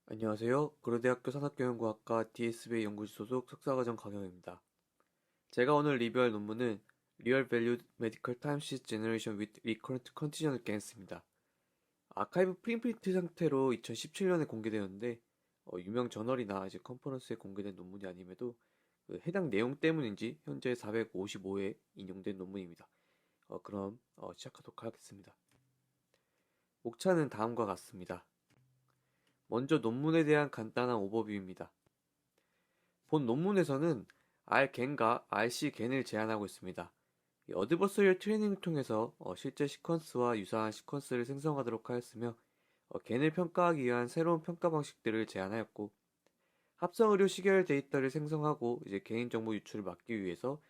안녕하세요. 고려대학교 산업경영과학과 DSBA 연구실 소속 석사과정 강영입니다. 제가 오늘 리뷰할 논문은 Real Valued Medical Timesheet Generation with Recurrent Conditional Gains입니다. 아카이브 프리프린트 상태로 2017년에 공개되었는데 유명 저널이나 컨퍼런스에 공개된 논문이 아님에도 해당 내용 때문인지 현재 455회 인용된 논문입니다. 그럼 시작하도록 하겠습니다. 목차는 다음과 같습니다. 먼저 논문에 대한 간단한 오버뷰입니다. 본 논문에서는 R겐과 RC겐을 제안하고 있습니다. 어드버서리얼 트레이닝을 통해서 실제 시퀀스와 유사한 시퀀스를 생성하도록 하였으며 겐을 평가하기 위한 새로운 평가 방식들을 제안하였고 합성 의료 시계열 데이터를 생성하고 개인정보 유출을 막기 위해서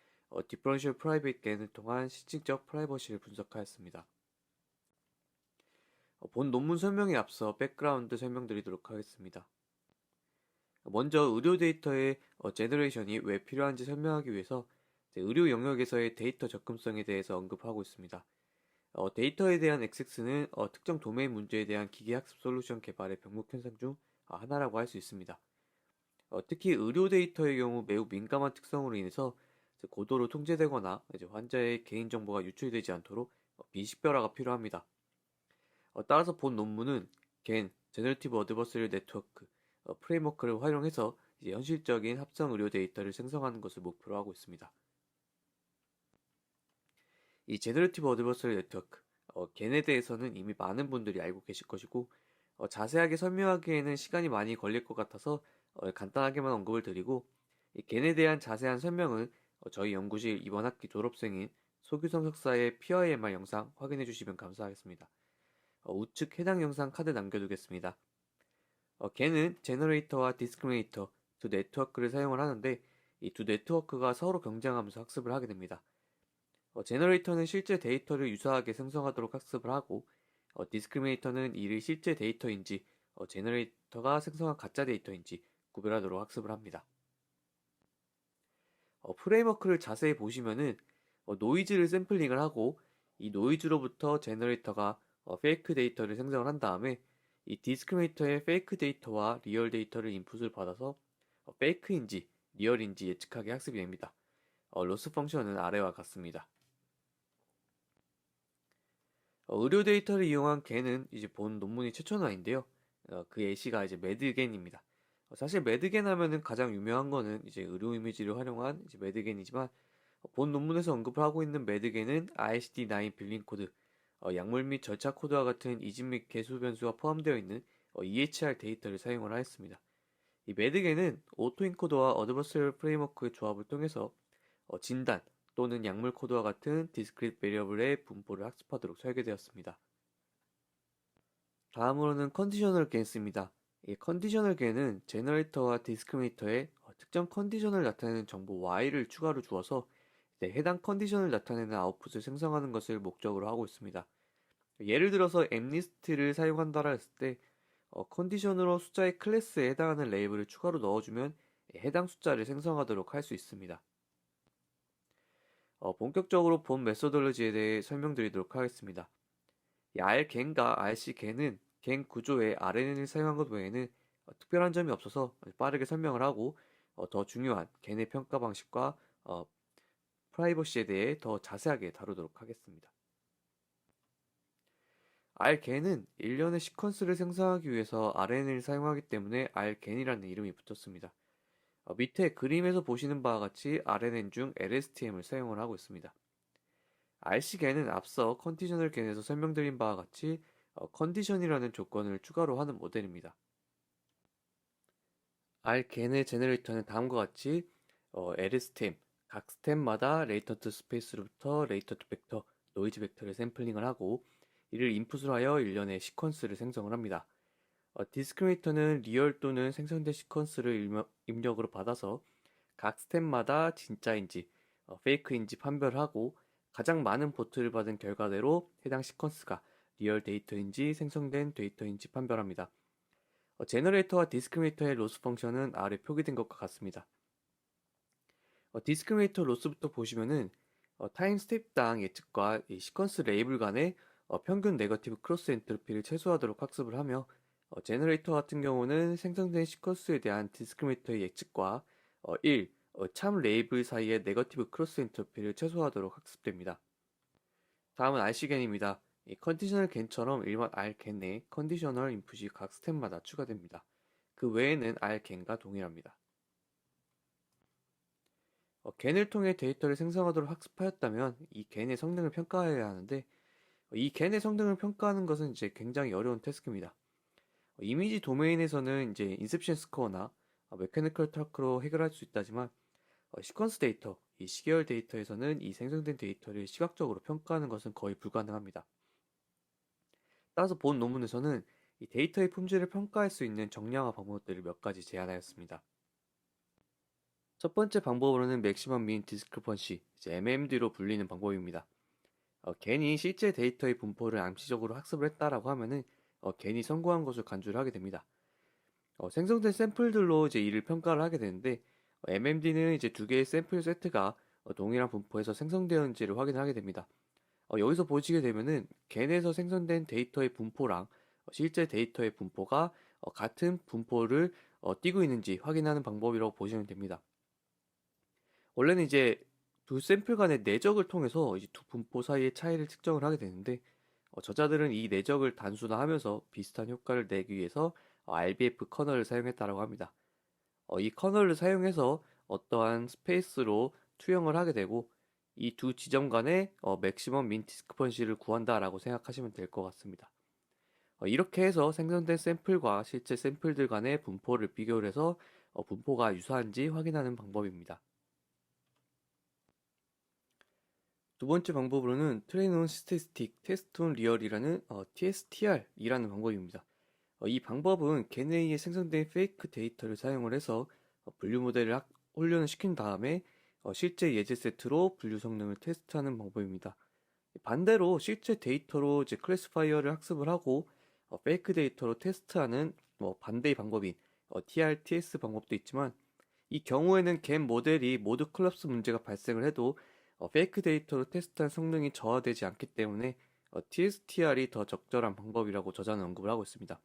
디퍼런셜 프라이빗 겐을 통한 실질적 프라이버시를 분석하였습니다. 본 논문 설명에 앞서 백그라운드 설명드리도록 하겠습니다. 먼저 의료 데이터의 제너레이션이 왜 필요한지 설명하기 위해서 의료 영역에서의 데이터 접근성에 대해서 언급하고 있습니다. 데이터에 대한 액세스는 특정 도메인 문제에 대한 기계학습 솔루션 개발의 병목 현상 중 하나라고 할 수 있습니다. 특히 의료 데이터의 경우 매우 민감한 특성으로 인해서 고도로 통제되거나 환자의 개인정보가 유출되지 않도록 비식별화가 필요합니다. 따라서 본 논문은 겐, 제너러티브 어드버서리 네트워크, 프레임워크를 활용해서 현실적인 합성 의료 데이터를 생성하는 것을 목표로 하고 있습니다. 이 제너러티브 어드버서리 네트워크, 겐에 대해서는 이미 많은 분들이 알고 계실 것이고 자세하게 설명하기에는 시간이 많이 걸릴 것 같아서 간단하게만 언급을 드리고 이 겐에 대한 자세한 설명은 저희 연구실 이번 학기 졸업생인 소규성 석사의 PIMR 영상 확인해 주시면 감사하겠습니다. 우측 해당 영상 카드 남겨두겠습니다. 걔는 제너레이터와 디스크리미네이터 두 네트워크를 사용을 하는데 이 두 네트워크가 서로 경쟁하면서 학습을 하게 됩니다. 제너레이터는 실제 데이터를 유사하게 생성하도록 학습을 하고 디스크리미네이터는 이를 실제 데이터인지 제너레이터가 생성한 가짜 데이터인지 구별하도록 학습을 합니다. 프레임워크를 자세히 보시면은 노이즈를 샘플링을 하고 이 노이즈로부터 제너레이터가 페이크 데이터를 생성을 한 다음에 이 디스크리미네이터의 페이크 데이터와 리얼 데이터를 인풋을 받아서 페이크인지 리얼인지 예측하게 학습이 됩니다. 로스 펑션은 아래와 같습니다. 의료 데이터를 이용한 겐은 이제 본 논문이 최초는 아닌데요. 그 예시가 이제 매드겐입니다. 사실 매드겐 하면은 가장 유명한 거는 이제 의료 이미지를 활용한 이제 매드겐이지만 본 논문에서 언급을 하고 있는 매드겐은 ICD-9 빌링 코드, 약물 및 절차 코드와 같은 이집 및 개수 변수가 포함되어 있는 EHR 데이터를 사용을 하였습니다. 이 매드겐은 오토인코더와 어드버서리얼 프레임워크의 조합을 통해서 진단 또는 약물 코드와 같은 디스크릿 베리어블의 분포를 학습하도록 설계되었습니다. 다음으로는 컨디셔널 겐스입니다. 이 컨디셔널 겐은 제너레이터와 디스크리미네이터에 특정 컨디션을 나타내는 정보 y를 추가로 주어서 해당 컨디션을 나타내는 아웃풋을 생성하는 것을 목적으로 하고 있습니다. 예를 들어서 mlist를 사용한다라 했을 때 컨디션으로 숫자의 클래스에 해당하는 레이블을 추가로 넣어주면 해당 숫자를 생성하도록 할 수 있습니다. 본격적으로 본 메소돌로지에 대해 설명드리도록 하겠습니다. 이 R겐과 RC겐은 겐 구조에 RNN을 사용한 것 외에는 특별한 점이 없어서 빠르게 설명을 하고 더 중요한 겐의 평가 방식과 프라이버시에 대해 더 자세하게 다루도록 하겠습니다. R겐은 일련의 시퀀스를 생성하기 위해서 RNN을 사용하기 때문에 R겐이라는 이름이 붙었습니다. 밑에 그림에서 보시는 바와 같이 RNN 중 LSTM을 사용을 하고 있습니다. RC겐은 앞서 컨디셔널 겐에서 설명드린 바와 같이 컨디션이라는 조건을 추가로 하는 모델입니다. R겐의 제너레이터는 다음과 같이 LSTM, 각 스텝마다 레이턴트 스페이스로부터 레이턴트 벡터, 노이즈 벡터를 샘플링을 하고 이를 인풋으로 하여 일련의 시퀀스를 생성을 합니다. 디스크리미네이터는 리얼 또는 생성된 시퀀스를 입력으로 받아서 각 스텝마다 진짜인지 페이크인지 판별하고 가장 많은 보트를 받은 결과대로 해당 시퀀스가 리얼 데이터인지 생성된 데이터인지 판별합니다. 제너레이터와 디스크리미네이터의 로스 펑션은 아래 표기된 것과 같습니다. 디스크리미네이터 로스부터 보시면은 타임 스텝당 예측과 이 시퀀스 레이블 간의 평균 네거티브 크로스 엔트로피를 최소화하도록 학습을 하며 제너레이터 같은 경우는 생성된 시퀀스에 대한 디스크리미네이터의 예측과 1. 참 레이블 사이의 네거티브 크로스 인터페를 최소화하도록 학습됩니다. 다음은 RC겐입니다. 이 컨디셔널 겐처럼 일반 R겐 내 컨디셔널 인풋이 각 스텝마다 추가됩니다. 그 외에는 R겐과 동일합니다. 겐을 통해 데이터를 생성하도록 학습하였다면 이 겐의 성능을 평가해야 하는데 이 겐의 성능을 평가하는 것은 이제 굉장히 어려운 태스크입니다. 이미지 도메인에서는 이제 인셉션 스코어나 메커니컬 터크로 해결할 수 있다지만 시퀀스 데이터, 이 시계열 데이터에서는 이 생성된 데이터를 시각적으로 평가하는 것은 거의 불가능합니다. 따라서 본 논문에서는 이 데이터의 품질을 평가할 수 있는 정량화 방법들을 몇 가지 제안하였습니다. 첫 번째 방법으로는 맥시멈 민 디스크리펀시, MMD로 불리는 방법입니다. 괜히 실제 데이터의 분포를 암시적으로 학습을 했다라고 하면은 괜히 성공한 것을 간주를 하게 됩니다. 생성된 샘플들로 이제 이를 평가를 하게 되는데 MMD는 이제 두 개의 샘플 세트가 동일한 분포에서 생성되었는지를 확인하게 됩니다. 여기서 보시게 되면은 겐에서 생성된 데이터의 분포랑 실제 데이터의 분포가 같은 분포를 띄고 있는지 확인하는 방법이라고 보시면 됩니다. 원래는 이제 두 샘플 간의 내적을 통해서 이제 두 분포 사이의 차이를 측정을 하게 되는데 저자들은 이 내적을 단순화하면서 비슷한 효과를 내기 위해서 RBF 커널을 사용했다고 합니다. 이 커널을 사용해서 어떠한 스페이스로 투영을 하게 되고 이 두 지점 간의 맥시멈 민 디스크펀시를 구한다라고 생각하시면 될 것 같습니다. 이렇게 해서 생성된 샘플과 실제 샘플들 간의 분포를 비교를 해서 분포가 유사한지 확인하는 방법입니다. 두 번째 방법으로는 트레인 온 스태티스틱 테스트 온 리얼이라는 TSTR이라는 방법입니다. 이 방법은 겐에이에 생성된 페이크 데이터를 사용을 해서 분류 모델을 훈련을 시킨 다음에 실제 예제 세트로 분류 성능을 테스트하는 방법입니다. 반대로 실제 데이터로 이제 클래시파이어를 학습을 하고 페이크 데이터로 테스트하는 반대의 방법인 TRTS 방법도 있지만 이 경우에는 겐 모델이 모두 콜랩스 문제가 발생을 해도 페이크 데이터로 테스트한 성능이 저하되지 않기 때문에 TSTR이 더 적절한 방법이라고 저자는 언급을 하고 있습니다.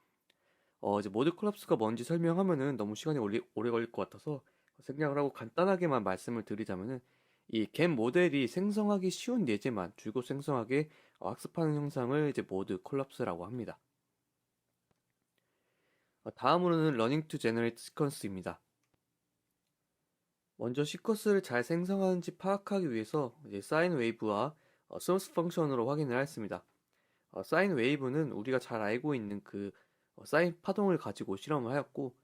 이제 모드 콜랩스가 뭔지 설명하면은 너무 시간이 오래 걸릴 것 같아서 생략을 하고 간단하게만 말씀을 드리자면은 이 겐 모델이 생성하기 쉬운 예제만 줄곧 생성하게 학습하는 형상을 이제 모드 콜랩스라고 합니다. 다음으로는 러닝 투 제너레이트 시퀀스입니다. 먼저 시퀀스를 잘 생성하는지 파악하기 위해서 이제 사인 웨이브와 소스 펑션으로 확인을 했습니다. 사인 웨이브는 우리가 잘 알고 있는 그 사인 파동을 가지고 실험을 하였고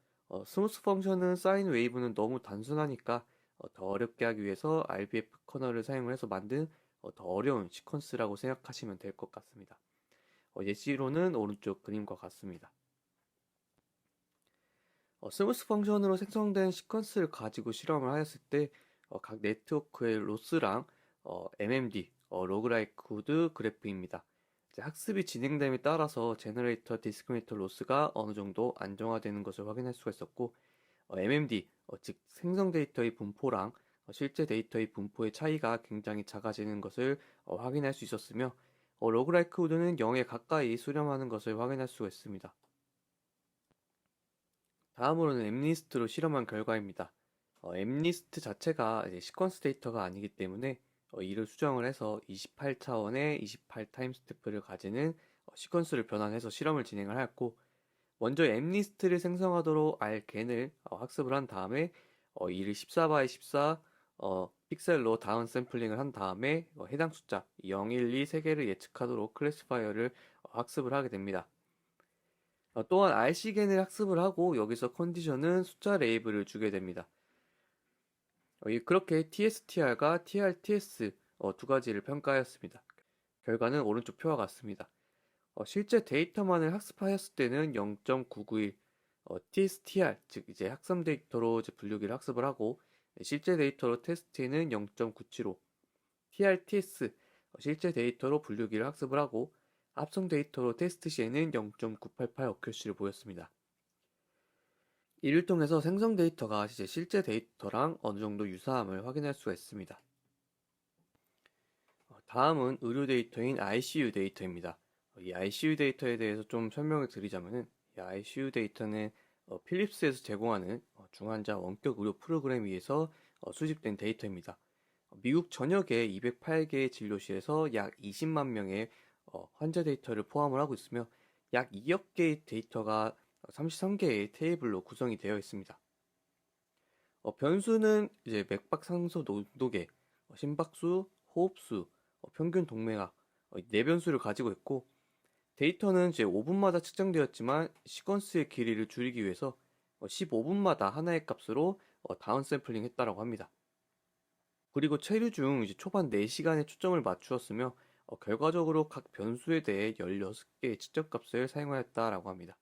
스무스 펑션은 사인 웨이브는 너무 단순하니까 더 어렵게 하기 위해서 RBF 커널을 사용을 해서 만든 더 어려운 시퀀스라고 생각하시면 될 것 같습니다. 예시로는 오른쪽 그림과 같습니다. 스무스 펑션으로 생성된 시퀀스를 가지고 실험을 하였을 때 각 네트워크의 로스랑 MMD, 로그라이크드 그래프입니다. 학습이 진행됨에 따라서 제너레이터 디스크리미네이터 로스가 어느 정도 안정화되는 것을 확인할 수가 있었고 MMD, 즉 생성 데이터의 분포랑 실제 데이터의 분포의 차이가 굉장히 작아지는 것을 확인할 수 있었으며 로그라이크우드는 0에 가까이 수렴하는 것을 확인할 수가 있습니다. 다음으로는 엠리스트로 실험한 결과입니다. 엠리스트 자체가 이제 시퀀스 데이터가 아니기 때문에 이를 수정을 해서 28차원의 28 타임 스태프를 가지는 시퀀스를 변환해서 실험을 진행을 하였고 먼저 엠리스트를 생성하도록 R겐을 학습을 한 다음에 이를 14 x 14 픽셀로 다운 샘플링을 한 다음에 해당 숫자 0, 1, 2 3개를 예측하도록 클래시파이어를 학습을 하게 됩니다. 또한 RC겐을 학습을 하고 여기서 컨디션은 숫자 레이블을 주게 됩니다. 그렇게 TSTR과 TRTS 두 가지를 평가하였습니다. 결과는 오른쪽 표와 같습니다. 실제 데이터만을 학습하였을 때는 0.991, TSTR, 즉 이제 학습 데이터로 이제 분류기를 학습을 하고 실제 데이터로 테스트에는 0.975, TRTS, 실제 데이터로 분류기를 학습을 하고 합성 데이터로 테스트 시에는 0.988 어큐시를 보였습니다. 이를 통해서 생성 데이터가 실제 데이터랑 어느 정도 유사함을 확인할 수가 있습니다. 다음은 의료 데이터인 ICU 데이터입니다. 이 ICU 데이터에 대해서 좀 설명을 드리자면은 이 ICU 데이터는 필립스에서 제공하는 중환자 원격 의료 프로그램에 의해서 수집된 데이터입니다. 미국 전역의 208개의 진료실에서 약 20만 명의 환자 데이터를 포함을 하고 있으며 약 2억 개의 데이터가 33개의 테이블로 구성이 되어 있습니다. 변수는 이제 맥박 상소 농도계, 심박수, 호흡수, 평균 동맥악, 네 변수를 가지고 있고 데이터는 이제 5분마다 측정되었지만 시퀀스의 길이를 줄이기 위해서 15분마다 하나의 값으로 다운 샘플링 했다라고 합니다. 그리고 체류 중 이제 초반 4시간에 초점을 맞추었으며 결과적으로 각 변수에 대해 16개의 측정값을 사용하였다라고 합니다.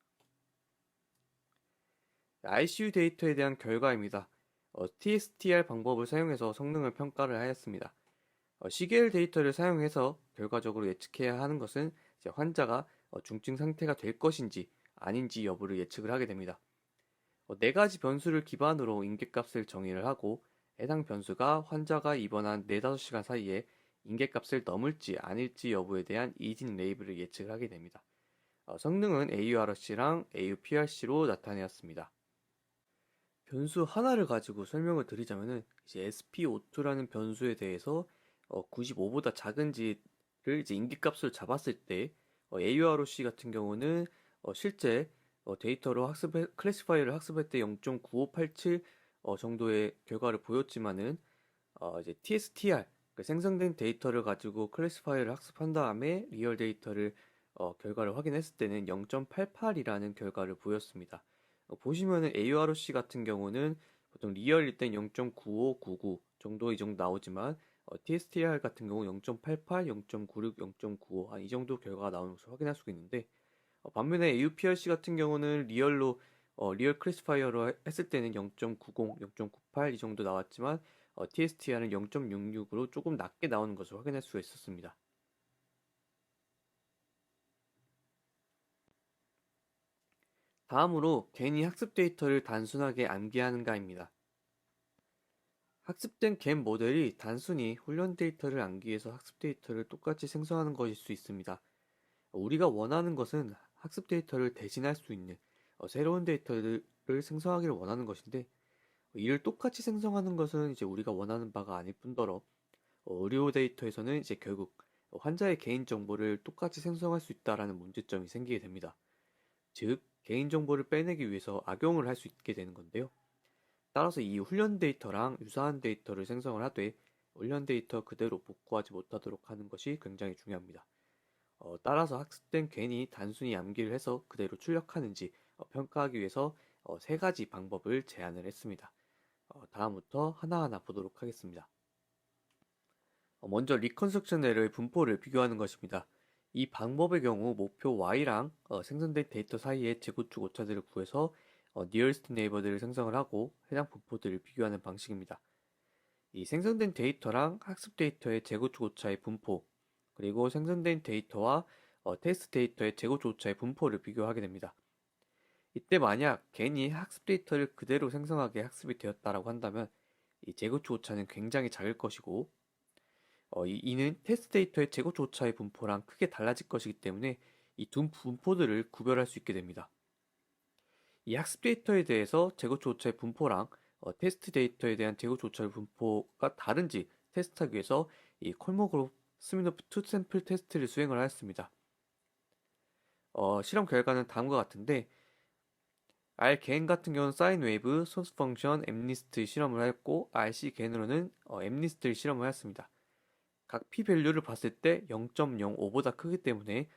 ICU 데이터에 대한 결과입니다. TSTR 방법을 사용해서 성능을 평가를 하였습니다. CGL 데이터를 사용해서 결과적으로 예측해야 하는 것은 이제 환자가 중증 상태가 될 것인지 아닌지 여부를 예측을 하게 됩니다. 네 가지 변수를 기반으로 인계값을 정의를 하고 해당 변수가 환자가 입원한 4, 5시간 사이에 인계값을 넘을지 아닐지 여부에 대한 이진 레이블을 예측을 하게 됩니다. 성능은 AURC랑 AUPRC로 나타내었습니다. 변수 하나를 가지고 설명을 드리자면은 이제 sp02라는 변수에 대해서 95보다 작은지를 이제 인기값으로 잡았을 때 AUROC 같은 경우는 실제 데이터로 클래시파이어를 학습할 때 0.9587 정도의 결과를 보였지만은 이제 TSTR 그 생성된 데이터를 가지고 클래시파이어를 학습한 다음에 리얼 데이터를 결과를 확인했을 때는 0.88이라는 결과를 보였습니다. 보시면은 AUROC 같은 경우는 보통 리얼일 땐 0.9599 정도 이 정도 나오지만 TSTR 같은 경우 0.88, 0.96, 0.95 한 이 정도 결과가 나오는 것을 확인할 수가 있는데 반면에 AUPRC 같은 경우는 리얼로 리얼 클래시파이어로 했을 때는 0.90, 0.98 이 정도 나왔지만 TSTR은 0.66으로 조금 낮게 나오는 것을 확인할 수가 있었습니다. 다음으로 괜히 학습 데이터를 단순하게 암기하는가입니다. 학습된 겐 모델이 단순히 훈련 데이터를 암기 위해서 학습 데이터를 똑같이 생성하는 것일 수 있습니다. 우리가 원하는 것은 학습 데이터를 대신할 수 있는 새로운 데이터를 생성하기를 원하는 것인데 이를 똑같이 생성하는 것은 이제 우리가 원하는 바가 아닐 뿐더러 의료 데이터에서는 이제 결국 환자의 개인 정보를 똑같이 생성할 수 있다라는 문제점이 생기게 됩니다. 즉 개인정보를 빼내기 위해서 악용을 할 수 있게 되는 건데요. 따라서 이 훈련 데이터랑 유사한 데이터를 생성을 하되 훈련 데이터 그대로 복구하지 못하도록 하는 것이 굉장히 중요합니다. 따라서 학습된 괜히 단순히 암기를 해서 그대로 출력하는지 평가하기 위해서 세 가지 방법을 제안을 했습니다. 다음부터 하나하나 보도록 하겠습니다. 먼저 리컨스트럭션 에러의 분포를 비교하는 것입니다. 이 방법의 경우 목표 y랑 생성된 데이터 사이의 재구축 오차들을 구해서 nearest neighbor들을 생성을 하고 해당 분포들을 비교하는 방식입니다. 이 생성된 데이터랑 학습 데이터의 재구축 오차의 분포 그리고 생성된 데이터와 테스트 데이터의 재구축 오차의 분포를 비교하게 됩니다. 이때 만약 괜히 학습 데이터를 그대로 생성하게 학습이 되었다라고 한다면 이 재구축 오차는 굉장히 작을 것이고 이는 테스트 데이터의 재고조 오차의 분포랑 크게 달라질 것이기 때문에 이 두 분포들을 구별할 수 있게 됩니다. 이 학습 데이터에 대해서 재고조 오차의 분포랑 테스트 데이터에 대한 재고조 오차의 분포가 다른지 테스트하기 위해서 이 콜모그룹 스미노프 투 샘플 테스트를 수행을 하였습니다. 실험 결과는 다음과 같은데 R 개인 같은 경우는 사인 웨이브, 소스 펑션, 엠리스트 실험을 하였고 RC 개인으로는 엠리스트를 실험을 하였습니다. 각 p-밸류를 봤을 때 0.05보다 크기 때문에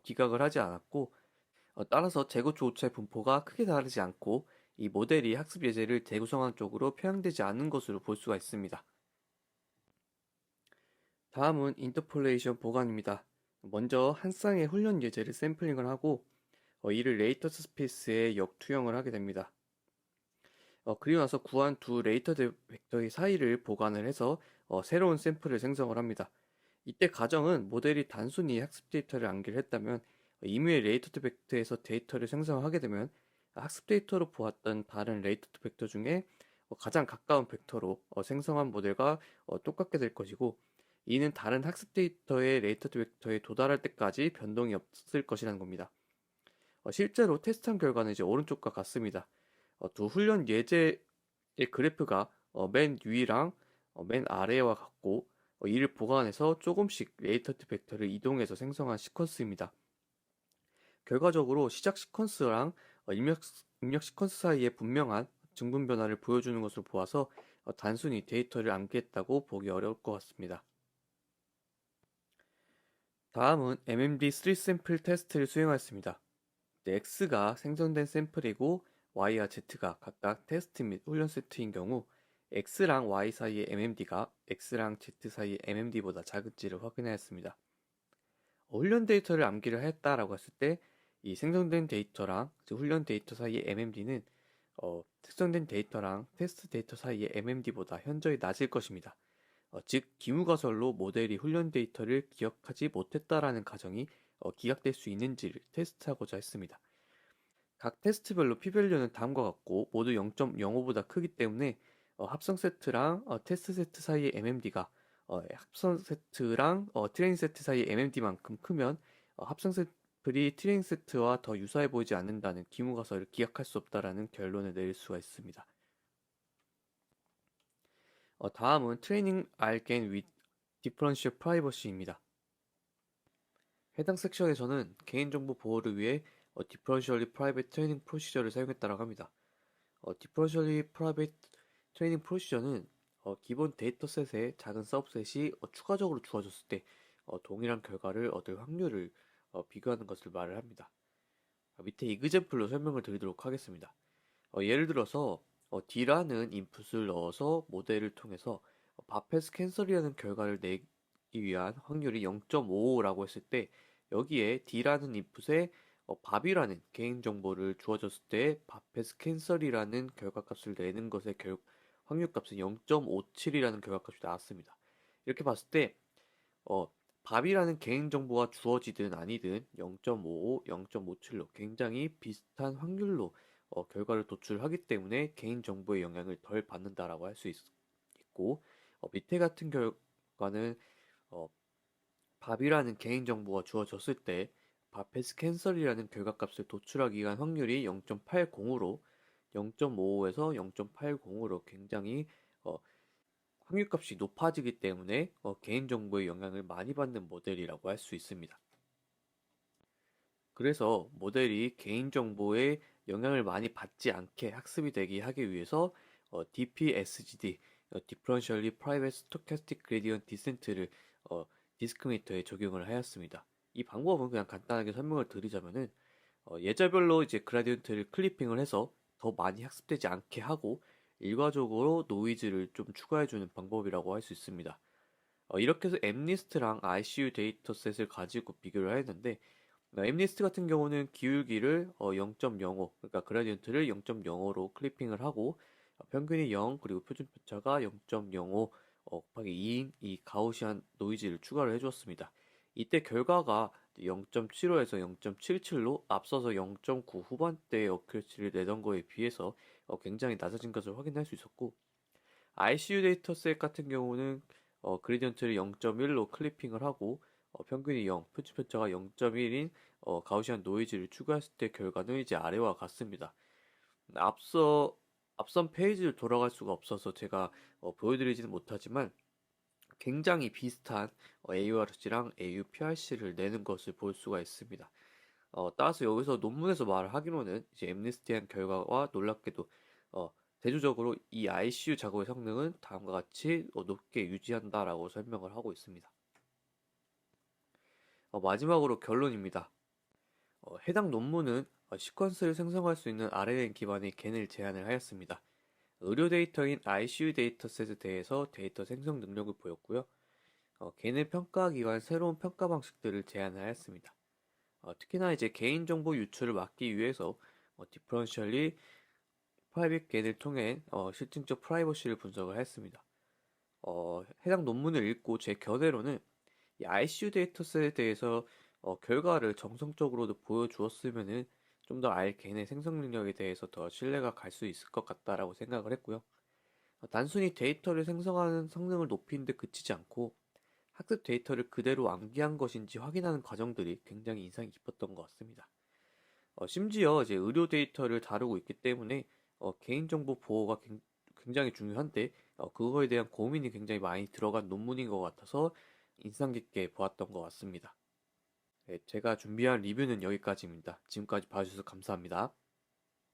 기각을 하지 않았고 따라서 재고추 오차의 분포가 크게 다르지 않고 이 모델이 학습 예제를 재구성한 쪽으로 편향되지 않은 것으로 볼 수가 있습니다. 다음은 인터폴레이션 보관입니다. 먼저 한 쌍의 훈련 예제를 샘플링을 하고 이를 레이터스 스페이스에 역투영을 하게 됩니다. 그리고 나서 구한 두 레이터 벡터의 사이를 보관을 해서 새로운 샘플을 생성을 합니다. 이때 가정은 모델이 단순히 학습 데이터를 암기를 했다면 임의의 레이터 벡터에서 데이터를 생성하게 되면 학습 데이터로 보았던 다른 레이터 벡터 중에 가장 가까운 벡터로 생성한 모델과 똑같게 될 것이고 이는 다른 학습 데이터의 레이터 벡터에 도달할 때까지 변동이 없을 것이라는 겁니다. 실제로 테스트한 결과는 이제 오른쪽과 같습니다. 두 훈련 예제의 그래프가 맨 위랑 맨 아래와 같고 이를 보관해서 조금씩 레이턴트 벡터를 이동해서 생성한 시퀀스입니다. 결과적으로 시작 시퀀스랑 입력 시퀀스 사이에 분명한 증분 변화를 보여주는 것으로 보아서 단순히 데이터를 암기했다고 보기 어려울 것 같습니다. 다음은 MMD3 샘플 테스트를 수행하였습니다. X가 생성된 샘플이고 Y와 Z가 각각 테스트 및 훈련 세트인 경우 X랑 Y 사이의 MMD가 X랑 Z 사이의 MMD보다 작은지를 확인하였습니다. 훈련 데이터를 암기를 했다라고 했을 때 이 생성된 데이터랑 훈련 데이터 사이의 MMD는 특성된 데이터랑 테스트 데이터 사이의 MMD보다 현저히 낮을 것입니다. 즉 기무가설로 모델이 훈련 데이터를 기억하지 못했다라는 가정이 기각될 수 있는지를 테스트하고자 했습니다. 각 테스트별로 p-밸류는 다음과 같고 모두 0.05보다 크기 때문에 합성 세트랑 테스트 세트 사이의 MMD가 합성 세트랑 트레이닝 세트 사이의 MMD만큼 크면 합성 샘플이 트레이닝 세트와 더 유사해 보이지 않는다는 기무가설을 기약할 수 없다라는 결론을 내릴 수가 있습니다. 다음은 트레이닝 알겐 with differential privacy입니다. 해당 섹션에서는 개인정보 보호를 위해 differentially private training procedure를 사용했다고 합니다. differentially private training procedure는 기본 데이터셋에 작은 서브셋이 추가적으로 주어졌을 때 동일한 결과를 얻을 확률을 비교하는 것을 말을 합니다. 밑에 이그젠플로 설명을 드리도록 하겠습니다. 예를 들어서 D라는 인풋을 넣어서 모델을 통해서 바페스 캔슬이라는 결과를 내기 위한 확률이 0.55라고 했을 때 여기에 D라는 인풋에 밥이라는 개인정보를 주어졌을 때 바페스 캔슬이라는 결과값을 내는 것의 확률값은 0.57이라는 결과값이 나왔습니다. 이렇게 봤을 때 밥이라는 개인정보가 주어지든 아니든 0.55, 0.57로 굉장히 비슷한 확률로 결과를 도출하기 때문에 개인정보의 영향을 덜 받는다라고 할 수 있고 밑에 같은 결과는 밥이라는 개인정보가 주어졌을 때 바페스 캔슬이라는 결과값을 도출하기 위한 확률이 0.80으로 0.55에서 0.80으로 굉장히 확률값이 높아지기 때문에 개인정보의 영향을 많이 받는 모델이라고 할 수 있습니다. 그래서 모델이 개인정보에 영향을 많이 받지 않게 학습이 되게 하기 위해서 DPSGD, Differentially Private Stochastic Gradient Descent를 디스크리미너에 적용을 하였습니다. 이 방법은 그냥 간단하게 설명을 드리자면은 예절별로 이제 그라디언트를 클리핑을 해서 더 많이 학습되지 않게 하고 일괄적으로 노이즈를 좀 추가해주는 방법이라고 할 수 있습니다. 이렇게 해서 엠리스트랑 ICU 데이터셋을 가지고 비교를 했는데 엠리스트 같은 경우는 기울기를 0.05 그러니까 그라디언트를 0.05로 클리핑을 하고 평균이 0 그리고 표준 편차가 0.05 곱하기 2인 이 가우시안 노이즈를 추가를 해주었습니다. 이때 결과가 0.75에서 0.77로 앞서서 0.9 후반대의 어큐러시를 내던 거에 비해서 굉장히 낮아진 것을 확인할 수 있었고 ICU 데이터셋 같은 경우는 그레디언트를 0.1로 클리핑을 하고 평균이 0, 표준 편차가 0.1인 가우시안 노이즈를 추가했을 때 결과는 이제 아래와 같습니다. 앞선 페이지를 돌아갈 수가 없어서 제가 보여드리지는 못하지만 굉장히 비슷한 AURC랑 AUPRC를 내는 것을 볼 수가 있습니다. 따라서 여기서 논문에서 말을 하기로는 이제 엠니스티한 결과와 놀랍게도 대조적으로 이 ICU 작업의 성능은 다음과 같이 높게 유지한다라고 설명을 하고 있습니다. 마지막으로 결론입니다. 해당 논문은 시퀀스를 생성할 수 있는 RNN 기반의 겐을 제안을 하였습니다. 의료 데이터인 ICU 데이터셋에 대해서 데이터 생성 능력을 보였고요. 겐을 평가하기 위한 새로운 평가 방식들을 제안하였습니다. 특히나 이제 개인정보 유출을 막기 위해서 디퍼런셜리 프라이빗 겐을 통해 실증적 프라이버시를 분석을 했습니다. 해당 논문을 읽고 제 견해로는 이 ICU 데이터셋에 대해서 결과를 정성적으로도 보여주었으면은 좀 더 겐의 생성 능력에 대해서 더 신뢰가 갈 수 있을 것 같다라고 생각을 했고요. 단순히 데이터를 생성하는 성능을 높이는 데 그치지 않고 학습 데이터를 그대로 암기한 것인지 확인하는 과정들이 굉장히 인상이 깊었던 것 같습니다. 심지어 이제 의료 데이터를 다루고 있기 때문에 개인정보 보호가 굉장히 중요한데 그거에 대한 고민이 굉장히 많이 들어간 논문인 것 같아서 인상 깊게 보았던 것 같습니다. 네, 제가 준비한 리뷰는 여기까지입니다. 지금까지 봐주셔서 감사합니다.